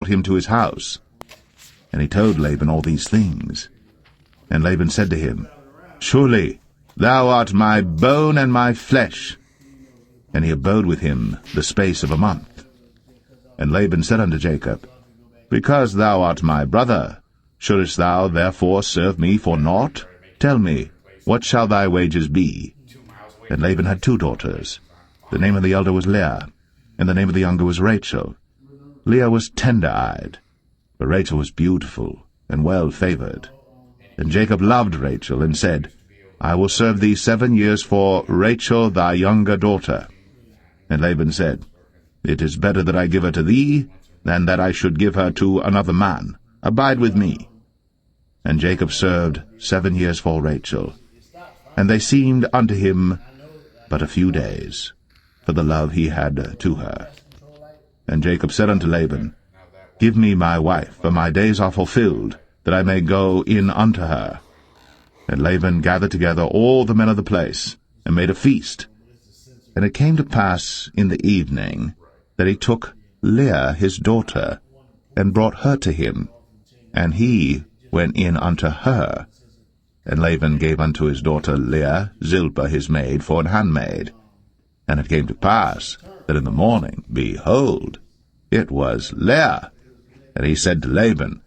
brought him to his house. And he told Laban all these things. And Laban said to him, Surely thou art my bone and my flesh. And he abode with him the space of a month. And Laban said unto Jacob, Because thou art my brother, shouldest thou therefore serve me for naught? Tell me, what shall thy wages be? And Laban had 2 daughters. The name of the elder was Leah, and the name of the younger was Rachel. Leah was tender-eyed, but Rachel was beautiful and well-favored. And Jacob loved Rachel, and said, I will serve thee 7 years for Rachel thy younger daughter. And Laban said, It is better that I give her to thee, than that I should give her to another man. Abide with me. And Jacob served 7 years for Rachel. And they seemed unto him but a few days, for the love he had to her. And Jacob said unto Laban, Give me my wife, for my days are fulfilled, that I may go in unto her. And Laban gathered together all the men of the place, and made a feast. And it came to pass in the evening, that he took Leah his daughter, and brought her to him, and he went in unto her. And Laban gave unto his daughter Leah Zilpah his maid for an handmaid. And it came to pass, that in the morning, behold, it was Leah. And he said to Laban,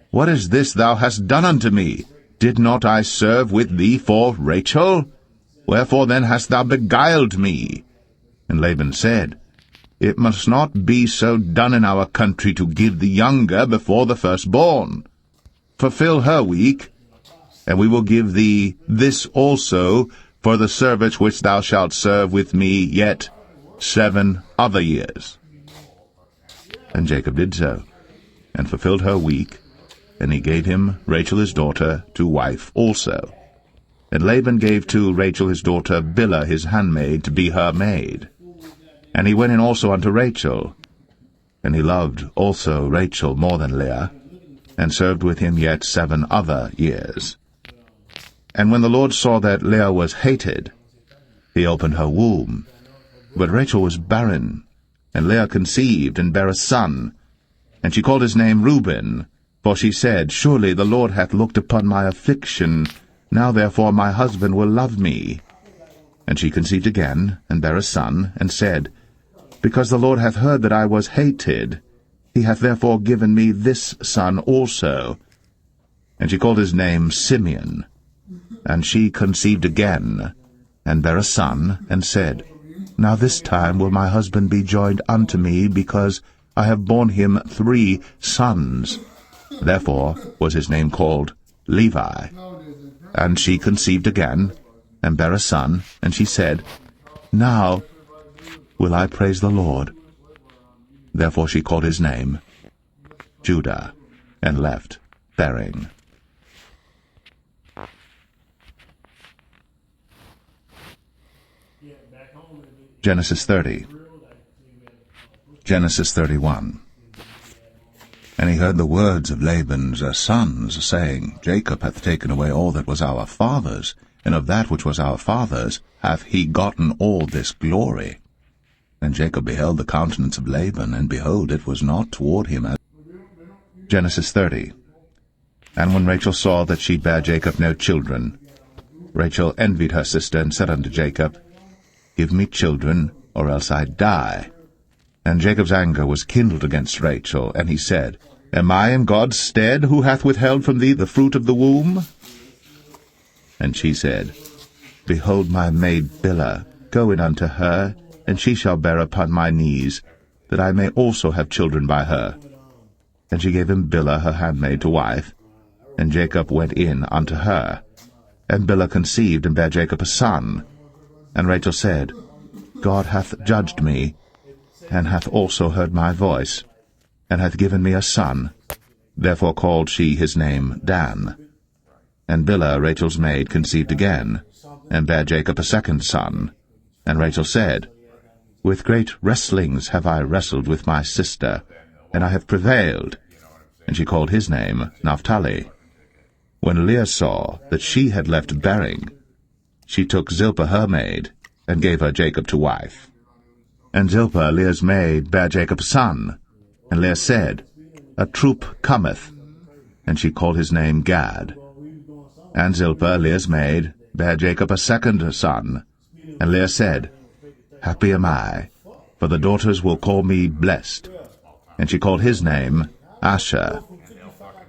What is this thou hast done unto me? Did not I serve with thee for Rachel? Wherefore then hast thou beguiled me? And Laban said, It must not be so done in our country to give the younger before the firstborn. Fulfill her week, and we will give thee this also for the service which thou shalt serve with me yet 7 other years. And Jacob did so, and fulfilled her week, and he gave him Rachel his daughter to wife also. And Laban gave to Rachel his daughter Bilhah his handmaid to be her maid. And he went in also unto Rachel. And he loved also Rachel more than Leah, and served with him yet 7 other years. And when the Lord saw that Leah was hated, he opened her womb. But Rachel was barren, and Leah conceived, and bare a son. And she called his name Reuben, for she said, Surely the Lord hath looked upon my affliction, now therefore my husband will love me. And she conceived again, and bare a son, and said, Because the Lord hath heard that I was hated, he hath therefore given me this son also. And she called his name Simeon. And she conceived again, and bare a son, and said, Now this time will my husband be joined unto me, because I have borne him 3 sons. Therefore was his name called Levi. And she conceived again, and bare a son, and she said, Now will I praise the Lord. Therefore she called his name Judah, and left bearing. Genesis 30. Genesis 31. And he heard the words of Laban's sons, saying, Jacob hath taken away all that was our father's, and of that which was our father's hath he gotten all this glory. And Jacob beheld the countenance of Laban, and behold, it was not toward him as... Genesis 30. And when Rachel saw that she bare Jacob no children, Rachel envied her sister, and said unto Jacob, Give me children, or else I die. And Jacob's anger was kindled against Rachel, and he said, Am I in God's stead, who hath withheld from thee the fruit of the womb? And she said, Behold my maid Bilhah, go in unto her, and she shall bear upon my knees, that I may also have children by her. And she gave him Bilhah her handmaid to wife, and Jacob went in unto her. And Bilhah conceived, and bare Jacob a son. And Rachel said, God hath judged me, and hath also heard my voice, and hath given me a son. Therefore called she his name Dan. And Bilhah, Rachel's maid, conceived again, and bare Jacob a second son. And Rachel said, With great wrestlings have I wrestled with my sister, and I have prevailed. And she called his name Naphtali. When Leah saw that she had left bearing, she took Zilpah her maid, and gave her Jacob to wife. And Zilpah, Leah's maid, bare Jacob a son. And Leah said, a troop cometh. And she called his name Gad. And Zilpah, Leah's maid, bare Jacob a second son. And Leah said, Happy am I, for the daughters will call me blessed. And she called his name Asher.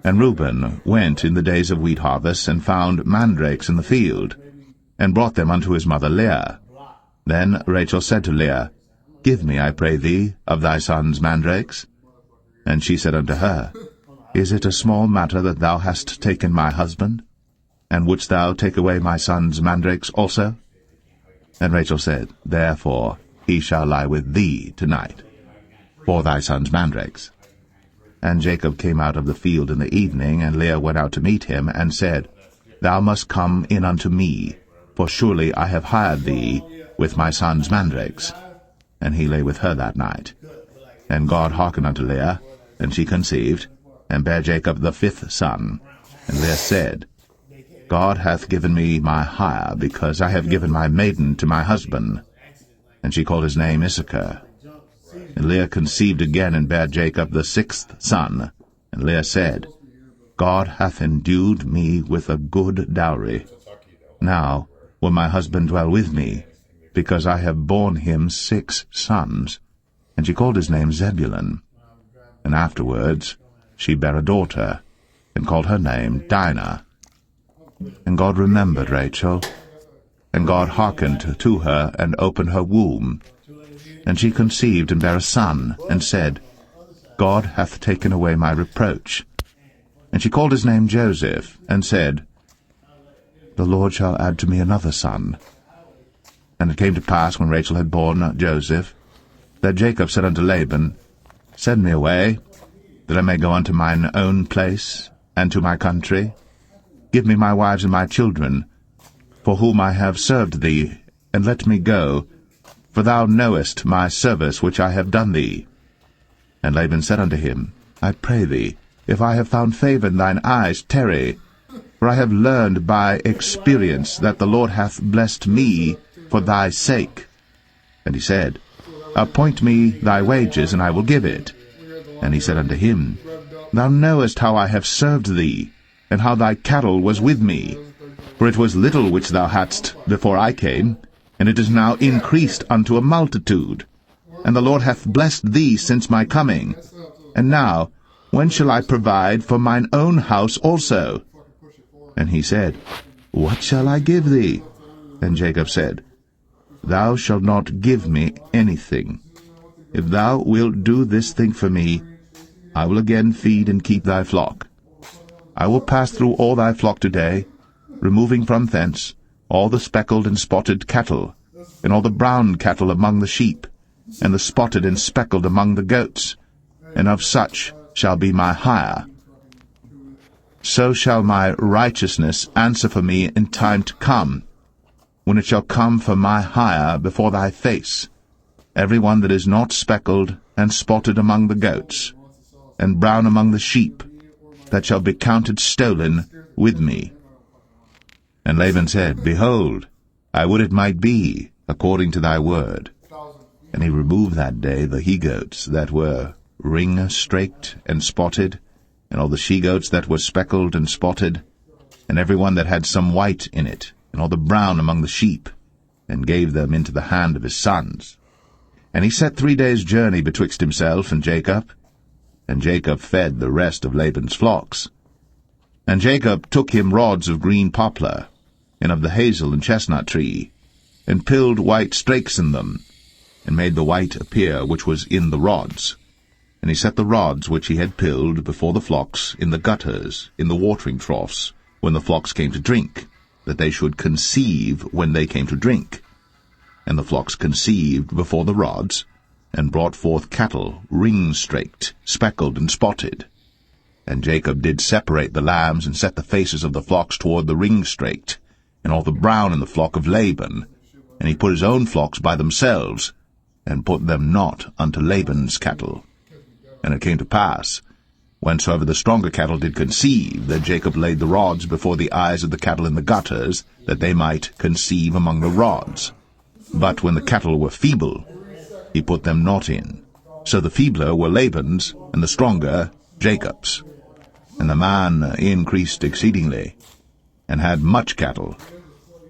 And Reuben went in the days of wheat harvest, and found mandrakes in the field, and brought them unto his mother Leah. Then Rachel said to Leah, Give me, I pray thee, of thy son's mandrakes. And she said unto her, Is it a small matter that thou hast taken my husband? And wouldst thou take away my son's mandrakes also? And Rachel said, Therefore he shall lie with thee tonight, for thy son's mandrakes. And Jacob came out of the field in the evening, and Leah went out to meet him, and said, Thou must come in unto me, for surely I have hired thee with my son's mandrakes. And he lay with her that night. And God hearkened unto Leah, and she conceived, and bare Jacob the fifth son. And Leah said, God hath given me my hire, because I have given my maiden to my husband. And she called his name Issachar. And Leah conceived again, and bare Jacob the sixth son. And Leah said, God hath endued me with a good dowry. Now will my husband dwell with me, because I have borne him 6 sons. And she called his name Zebulun. And afterwards she bare a daughter, and called her name Dinah. And God remembered Rachel, and God hearkened to her, and opened her womb. And she conceived, and bare a son, and said, God hath taken away my reproach. And she called his name Joseph, and said, The Lord shall add to me another son. And it came to pass, when Rachel had borne Joseph, that Jacob said unto Laban, Send me away, that I may go unto mine own place, and to my country. Give me my wives and my children, for whom I have served thee, and let me go, for thou knowest my service which I have done thee. And Laban said unto him, I pray thee, if I have found favor in thine eyes, tarry. For I have learned by experience that the Lord hath blessed me for thy sake. And he said, Appoint me thy wages, and I will give it. And he said unto him, Thou knowest how I have served thee, and how thy cattle was with me. For it was little which thou hadst before I came, and it is now increased unto a multitude. And the Lord hath blessed thee since my coming. And now, when shall I provide for mine own house also? And he said, What shall I give thee? And Jacob said, Thou shalt not give me anything. If thou wilt do this thing for me, I will again feed and keep thy flock. I will pass through all thy flock today, removing from thence all the speckled and spotted cattle, and all the brown cattle among the sheep, and the spotted and speckled among the goats, and of such shall be my hire. So shall my righteousness answer for me in time to come, when it shall come for my hire before thy face, every one that is not speckled and spotted among the goats, and brown among the sheep, that shall be counted stolen with me. And Laban said, Behold, I would it might be according to thy word. And he removed that day the he-goats that were ring-straked and spotted, and all the she-goats that were speckled and spotted, and every one that had some white in it, and all the brown among the sheep, and gave them into the hand of his sons. And he set 3 days' journey betwixt himself and Jacob fed the rest of Laban's flocks. And Jacob took him rods of green poplar, and of the hazel and chestnut tree, and pilled white strakes in them, and made the white appear which was in the rods. And he set the rods which he had pilled before the flocks in the gutters, in the watering troughs, when the flocks came to drink, that they should conceive when they came to drink. And the flocks conceived before the rods, and brought forth cattle ring-straked, speckled, and spotted. And Jacob did separate the lambs, and set the faces of the flocks toward the ring-straked, and all the brown in the flock of Laban. And he put his own flocks by themselves, and put them not unto Laban's cattle. And it came to pass, whensoever the stronger cattle did conceive, that Jacob laid the rods before the eyes of the cattle in the gutters, that they might conceive among the rods. But when the cattle were feeble, he put them not in. So the feebler were Laban's, and the stronger Jacob's. And the man increased exceedingly, and had much cattle,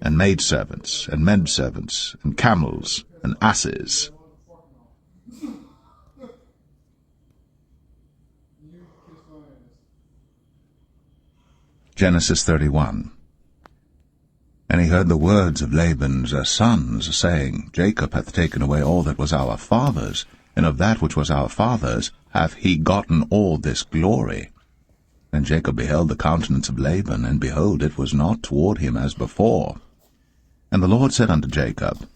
and maidservants, and menservants, and camels, and asses. Genesis 31. And he heard the words of Laban's sons, saying, Jacob hath taken away all that was our father's, and of that which was our father's hath he gotten all this glory. And Jacob beheld the countenance of Laban, and behold, it was not toward him as before. And the Lord said unto Jacob,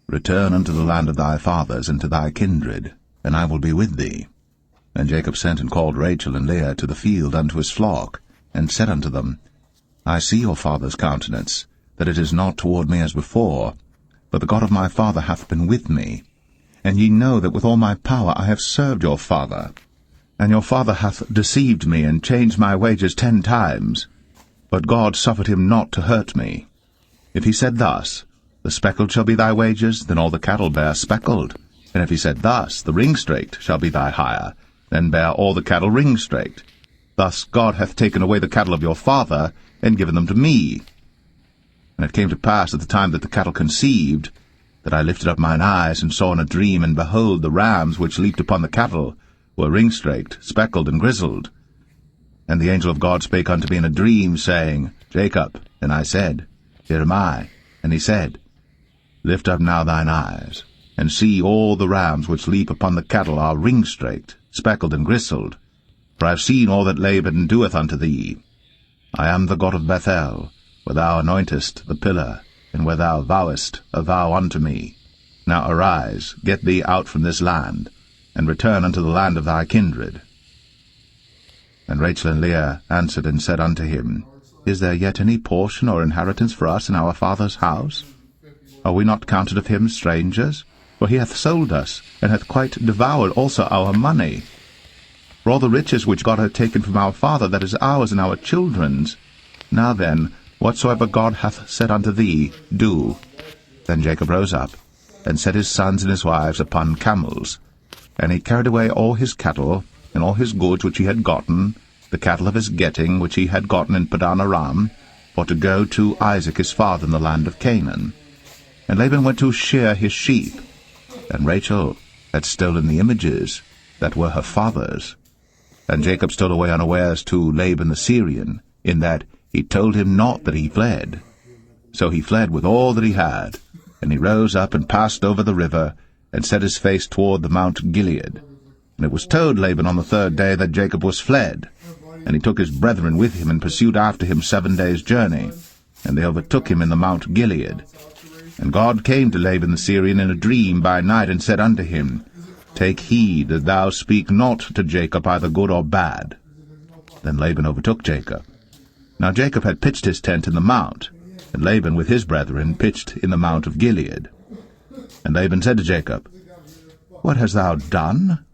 Return unto the land of thy fathers, and to thy kindred, and I will be with thee. And Jacob sent and called Rachel and Leah to the field unto his flock, and said unto them, I see your father's countenance, that it is not toward me as before, but the God of my father hath been with me. And ye know that with all my power I have served your father. And your father hath deceived me, and changed my wages 10 times. But God suffered him not to hurt me. If he said thus, The speckled shall be thy wages, then all the cattle bear speckled. And if he said thus, The ring-straked shall be thy hire, then bear all the cattle ring-straked. Thus God hath taken away the cattle of your father, and given them to me. And it came to pass at the time that the cattle conceived, that I lifted up mine eyes, and saw in a dream, and behold, the rams which leaped upon the cattle were ring-straked, speckled, and grizzled. And the angel of God spake unto me in a dream, saying, Jacob. And I said, Here am I. And he said, Lift up now thine eyes, and see all the rams which leap upon the cattle are ring-straked, speckled, and grizzled. For I have seen all that Laban doeth unto thee. I am the God of Bethel, where thou anointest the pillar, and where thou vowest a vow unto me. Now arise, get thee out from this land, and return unto the land of thy kindred. And Rachel and Leah answered and said unto him, Is there yet any portion or inheritance for us in our father's house? Are we not counted of him strangers? For he hath sold us, and hath quite devoured also our money. For all the riches which God hath taken from our father, that is ours and our children's. Now then, whatsoever God hath said unto thee, do. Then Jacob rose up, and set his sons and his wives upon camels. And he carried away all his cattle, and all his goods which he had gotten, the cattle of his getting which he had gotten in Padan Aram, for to go to Isaac his father in the land of Canaan. And Laban went to shear his sheep, and Rachel had stolen the images that were her father's. And Jacob stole away unawares to Laban the Syrian, in that he told him not that he fled. So he fled with all that he had, and he rose up and passed over the river, and set his face toward the Mount Gilead. And it was told Laban on the 3rd day that Jacob was fled. And he took his brethren with him, and pursued after him 7 days' journey. And they overtook him in the Mount Gilead. And God came to Laban the Syrian in a dream by night, and said unto him, Take heed that thou speak not to Jacob either good or bad. Then Laban overtook Jacob. Now Jacob had pitched his tent in the mount, and Laban with his brethren pitched in the Mount of Gilead. And Laban said to Jacob, What hast thou done,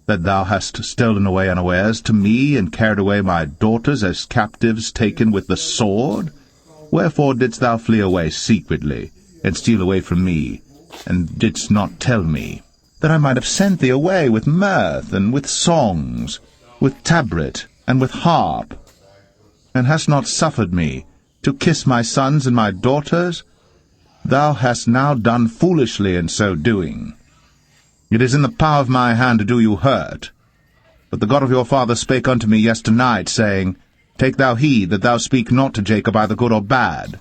that thou hast stolen away unawares to me, and carried away my daughters as captives taken with the sword? Wherefore didst thou flee away secretly, and steal away from me, and didst not tell me, that I might have sent thee away with mirth, and with songs, with tabret, and with harp, and hast not suffered me to kiss my sons and my daughters? Thou hast now done foolishly in so doing. It is in the power of my hand to do you hurt. But the God of your father spake unto me yesternight, saying, Take thou heed that thou speak not to Jacob either good or bad.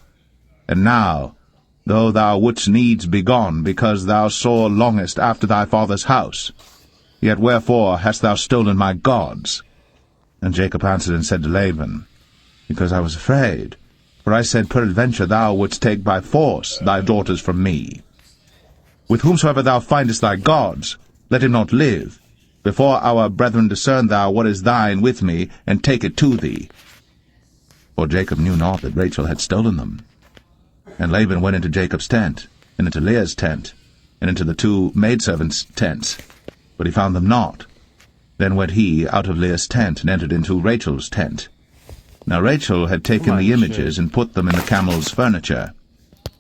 And now, though thou wouldst needs be gone, because thou sore longest after thy father's house, yet wherefore hast thou stolen my gods? And Jacob answered and said to Laban, Because I was afraid, for I said, Peradventure thou wouldst take by force thy daughters from me. With whomsoever thou findest thy gods, let him not live. Before our brethren discern thou what is thine with me, and take it to thee. For Jacob knew not that Rachel had stolen them. And Laban went into Jacob's tent, and into Leah's tent, and into the 2 maidservants' tents, but he found them not. Then went he out of Leah's tent, and entered into Rachel's tent. Now Rachel had taken the images, and put them in the camel's furniture,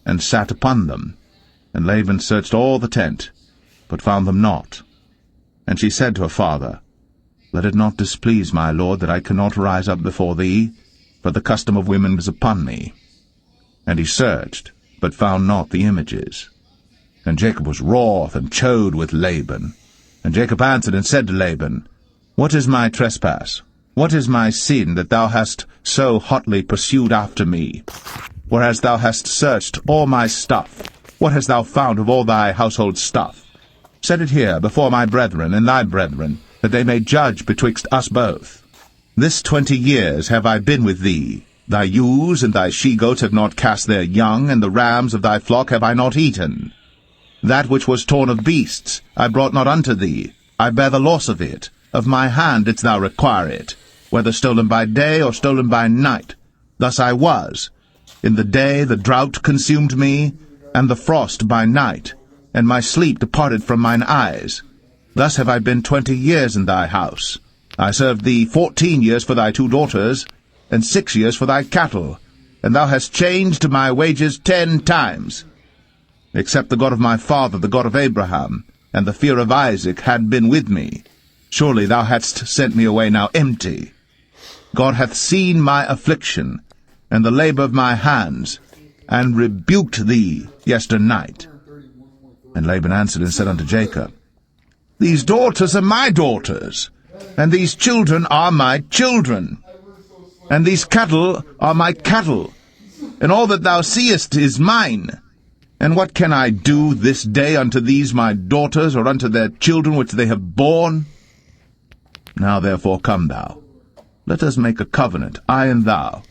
and sat upon them. And Laban searched all the tent, but found them not. And she said to her father, Let it not displease my lord that I cannot rise up before thee, for the custom of women is upon me. And he searched, but found not the images. And Jacob was wroth and chode with Laban. And Jacob answered and said to Laban, What is my trespass? What is my sin, that thou hast so hotly pursued after me? Whereas thou hast searched all my stuff, what hast thou found of all thy household stuff? Set it here before my brethren and thy brethren, that they may judge betwixt us both. This 20 years have I been with thee. Thy ewes and thy she-goats have not cast their young, and the rams of thy flock have I not eaten. That which was torn of beasts I brought not unto thee. I bear the loss of it. Of my hand didst thou require it, whether stolen by day or stolen by night. Thus I was. In the day the drought consumed me, and the frost by night, and my sleep departed from mine eyes. Thus have I been 20 years in thy house. I served thee 14 years for thy 2 daughters, and 6 years for thy cattle, and thou hast changed my wages 10 times. Except the God of my father, the God of Abraham, and the fear of Isaac had been with me, surely thou hadst sent me away now empty. God hath seen my affliction, and the labor of my hands, and rebuked thee yesternight. And Laban answered and said unto Jacob, These daughters are my daughters, and these children are my children, and these cattle are my cattle, and all that thou seest is mine. And what can I do this day unto these my daughters, or unto their children which they have borne? Now therefore come thou, let us make a covenant, I and thou,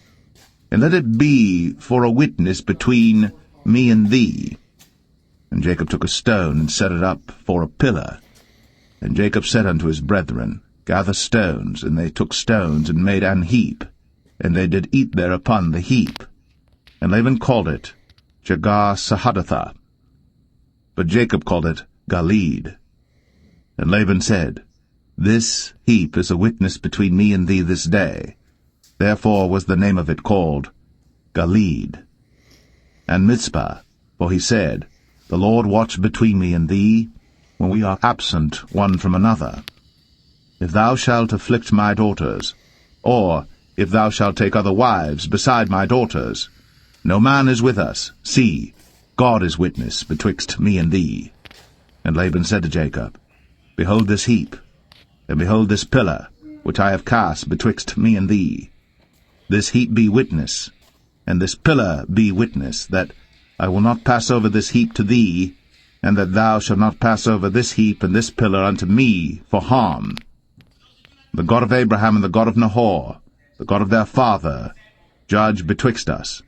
and let it be for a witness between me and thee. And Jacob took a stone, and set it up for a pillar. And Jacob said unto his brethren, Gather stones. And they took stones, and made an heap, and they did eat thereupon the heap. And Laban called it Jegar-sahadathah, but Jacob called it Galeed. And Laban said, This heap is a witness between me and thee this day. Therefore was the name of it called Galeed. And Mizpah, for he said, The Lord watch between me and thee, when we are absent one from another. If thou shalt afflict my daughters, or if thou shalt take other wives beside my daughters, no man is with us. See, God is witness betwixt me and thee. And Laban said to Jacob, Behold this heap, and behold this pillar, which I have cast betwixt me and thee. This heap be witness, and this pillar be witness, that I will not pass over this heap to thee, and that thou shalt not pass over this heap and this pillar unto me for harm. The God of Abraham and the God of Nahor, the God of their father, judge betwixt us.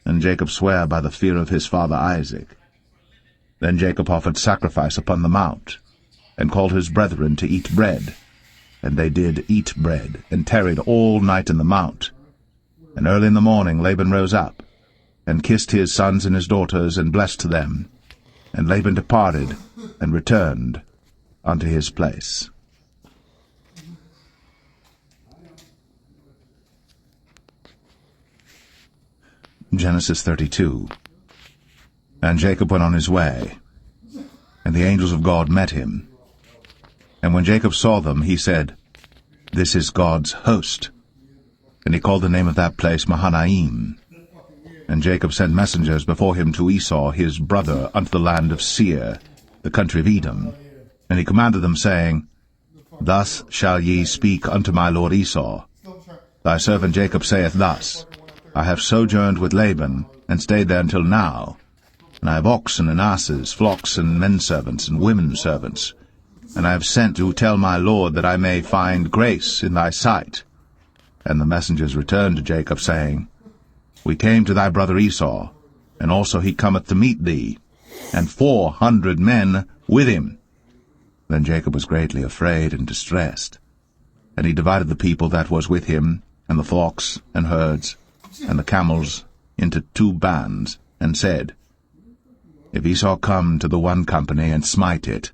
And Jacob sware by the fear of his father Isaac. Then Jacob offered sacrifice upon the mount, and called his brethren to eat bread. And they did eat bread, and tarried all night in the mount. And early in the morning Laban rose up, and kissed his sons and his daughters, and blessed them. And Laban departed, and returned unto his place. Genesis 32. And Jacob went on his way, and the angels of God met him. And when Jacob saw them, he said, This is God's host. And he called the name of that place Mahanaim. And Jacob sent messengers before him to Esau his brother unto the land of Seir, the country of Edom. And he commanded them, saying, Thus shall ye speak unto my lord Esau. Thy servant Jacob saith thus, I have sojourned with Laban, and stayed there until now. And I have oxen and asses, flocks and menservants and women servants. And I have sent to tell my lord that I may find grace in thy sight. And the messengers returned to Jacob, saying, We came to thy brother Esau, and also he cometh to meet thee, and 400 men with him. Then Jacob was greatly afraid and distressed. And he divided the people that was with him, and the flocks and herds, and the camels, into 2 bands, and said, If Esau come to the one company and smite it,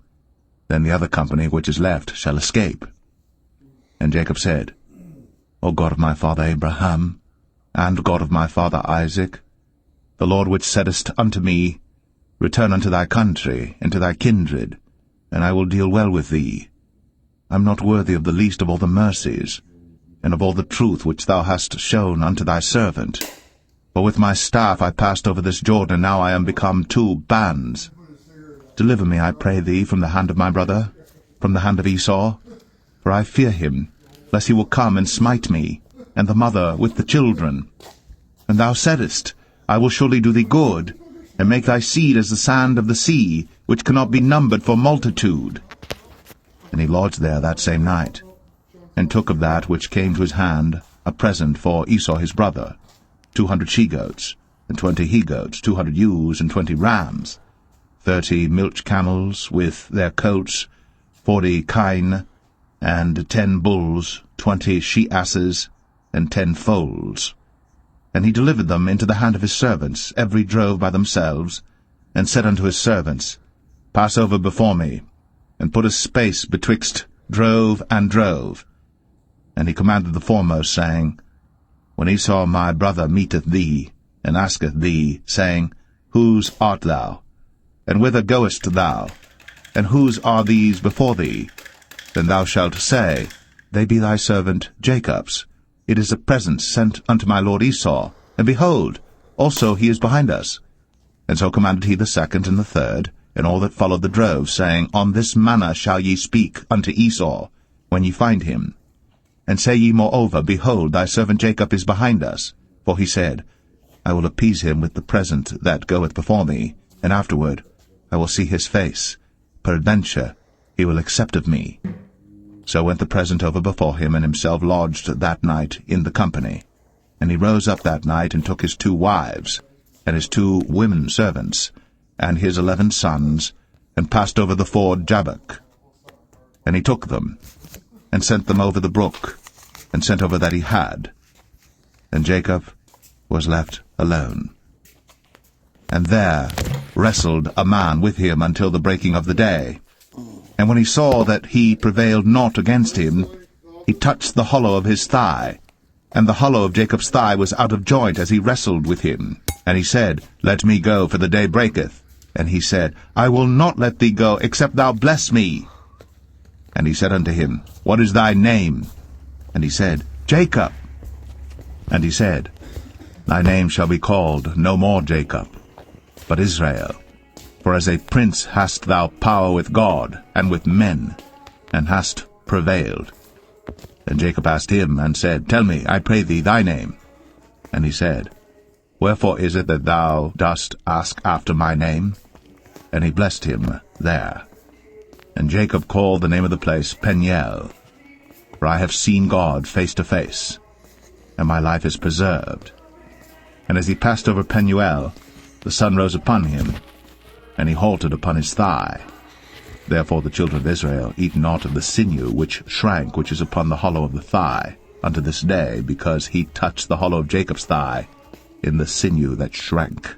then the other company which is left shall escape. And Jacob said, O God of my father Abraham, and God of my father Isaac, the Lord which saidest unto me, Return unto thy country, and to thy kindred, and I will deal well with thee. I am not worthy of the least of all the mercies, and of all the truth which thou hast shown unto thy servant. For with my staff I passed over this Jordan, and now I am become 2 bands. Deliver me, I pray thee, from the hand of my brother, from the hand of Esau, for I fear him, lest he will come and smite me, and the mother with the children. And thou saidest, I will surely do thee good, and make thy seed as the sand of the sea, which cannot be numbered for multitude. And he lodged there that same night, and took of that which came to his hand a present for Esau his brother, 200 she-goats, and 20 he-goats, 200 ewes, and 20 rams, 30 milch camels with their coats, 40 kine, and 10 bulls, 20 she-asses, and 10 foals. And he delivered them into the hand of his servants, every drove by themselves, and said unto his servants, Pass over before me, and put a space betwixt drove and drove. And he commanded the foremost, saying, When Esau my brother meeteth thee, and asketh thee, saying, Whose art thou? And whither goest thou? And whose are these before thee? Then thou shalt say, They be thy servant Jacob's. It is a present sent unto my lord Esau, and behold, also he is behind us. And so commanded he the second and the third, and all that followed the drove, saying, On this manner shall ye speak unto Esau, when ye find him. And say ye moreover, Behold, thy servant Jacob is behind us. For he said, I will appease him with the present that goeth before me, and afterward I will see his face. Peradventure he will accept of me. So went the present over before him, and himself lodged that night in the company. And he rose up that night, and took his 2 wives, and his 2 women servants, and his 11 sons, and passed over the ford Jabbok. And he took them, and sent them over the brook, and sent over that he had. And Jacob was left alone. And there wrestled a man with him until the breaking of the day. And when he saw that he prevailed not against him, he touched the hollow of his thigh. And the hollow of Jacob's thigh was out of joint as he wrestled with him. And he said, Let me go, for the day breaketh. And he said, I will not let thee go, except thou bless me. And he said unto him, What is thy name? And he said, Jacob. And he said, Thy name shall be called no more Jacob, but Israel. For as a prince hast thou power with God and with men, and hast prevailed. And Jacob asked him, and said, Tell me, I pray thee, thy name. And he said, Wherefore is it that thou dost ask after my name? And he blessed him there. And Jacob called the name of the place Peniel, for I have seen God face to face, and my life is preserved. And as he passed over Penuel, the sun rose upon him, and he halted upon his thigh. Therefore the children of Israel eat not of the sinew which shrank, which is upon the hollow of the thigh, unto this day, because he touched the hollow of Jacob's thigh in the sinew that shrank.